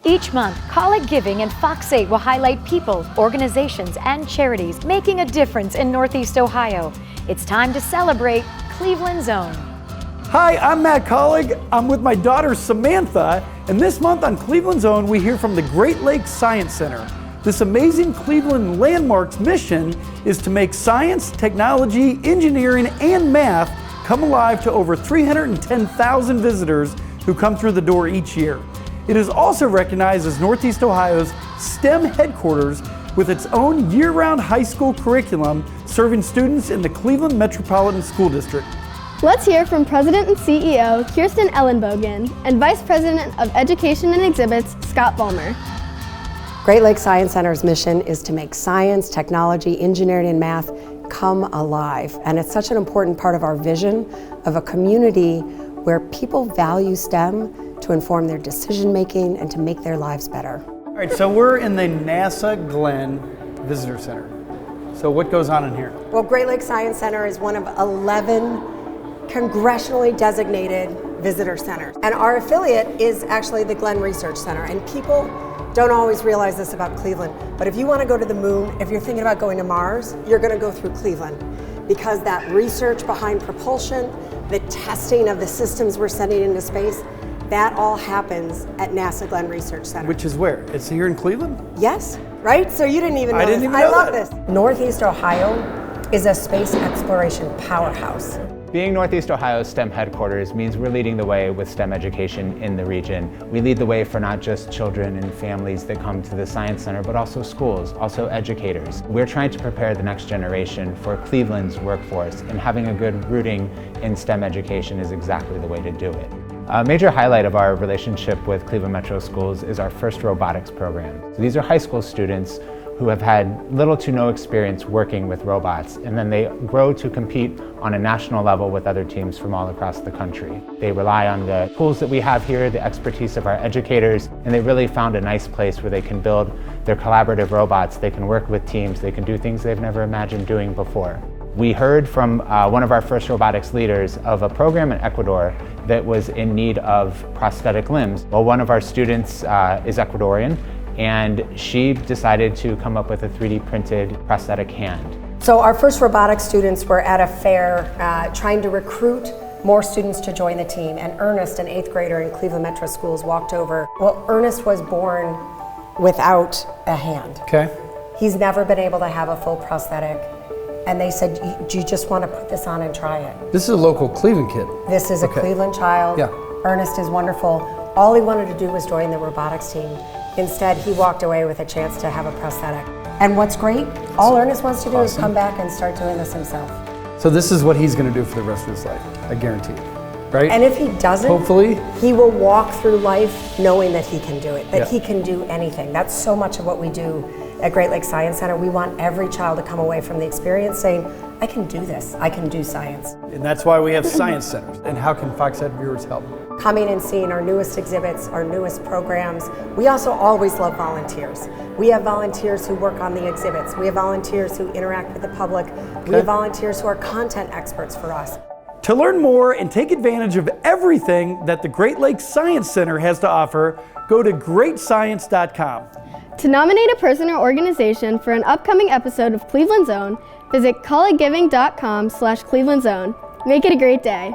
Each month, Call It Giving and Fox 8 will highlight people, organizations, and charities making a difference in Northeast Ohio. It's time to celebrate Cleveland's own. Hi, I'm Matt Collig. I'm with my daughter Samantha, and this month on Cleveland's Own, we hear from the Great Lakes Science Center. This amazing Cleveland landmark's mission is to make science, technology, engineering, and math come alive to over 310,000 visitors who come through the door each year. It is also recognized as Northeast Ohio's STEM headquarters with its own year-round high school curriculum serving students in the Cleveland Metropolitan School District. Let's hear from President and CEO Kirsten Ellenbogen and Vice President of Education and Exhibits Scott Bulmer. Great Lakes Science Center's mission is to make science, technology, engineering, and math come alive. And it's such an important part of our vision of a community where people value STEM to inform their decision making and to make their lives better. All right, so we're in the NASA Glenn Visitor Center. So what goes on in here? Well, Great Lakes Science Center is one of 11 congressionally designated visitor centers. And our affiliate is actually the Glenn Research Center. And people don't always realize this about Cleveland, but if you want to go to the moon, if you're thinking about going to Mars, you're going to go through Cleveland, because that research behind propulsion, the testing of the systems we're sending into space, that all happens at NASA Glenn Research Center. Which is where? It's here in Cleveland? Yes, right? So you didn't even know I didn't this. even know I love that. this. Northeast Ohio is a space exploration powerhouse. Being Northeast Ohio's STEM headquarters means we're leading the way with STEM education in the region. We lead the way for not just children and families that come to the Science Center, but also schools, also educators. We're trying to prepare the next generation for Cleveland's workforce, and having a good rooting in STEM education is exactly the way to do it. A major highlight of our relationship with Cleveland Metro Schools is our first robotics program. So these are high school students who have had little to no experience working with robots, and then they grow to compete on a national level with other teams from all across the country. They rely on the tools that we have here, the expertise of our educators, and they really found a nice place where they can build their collaborative robots, they can work with teams, they can do things they've never imagined doing before. We heard from one of our first robotics leaders of a program in Ecuador that was in need of prosthetic limbs. Well, one of our students is Ecuadorian, and she decided to come up with a 3D printed prosthetic hand. So our first robotics students were at a fair trying to recruit more students to join the team, and Ernest, an 8th grader in Cleveland Metro Schools, walked over. Well, Ernest was born without a hand. Okay. He's never been able to have a full prosthetic. And they said, do you just want to put this on and try it? This is a local Cleveland kid. This is a Cleveland child. Yeah. Ernest is wonderful. All he wanted to do was join the robotics team. Instead, he walked away with a chance to have a prosthetic. And what's great, all Ernest wants to do is come back and start doing this himself. So this is what he's going to do for the rest of his life, I guarantee it, right? And if he doesn't, hopefully, he will walk through life knowing that he can do it, that Yeah. he can do anything. That's so much of what we do at Great Lakes Science Center. We want every child to come away from the experience saying, I can do this, I can do science. and that's why we have science centers. And how can Fox Ed viewers help? Coming and seeing our newest exhibits, our newest programs. We also always love volunteers. We have volunteers who work on the exhibits. We have volunteers who interact with the public. We have volunteers who are content experts for us. To learn more and take advantage of everything that the Great Lakes Science Center has to offer, go to greatscience.com. To nominate a person or organization for an upcoming episode of Cleveland's Own, visit callitgiving.com/Cleveland's Own. Make it a great day.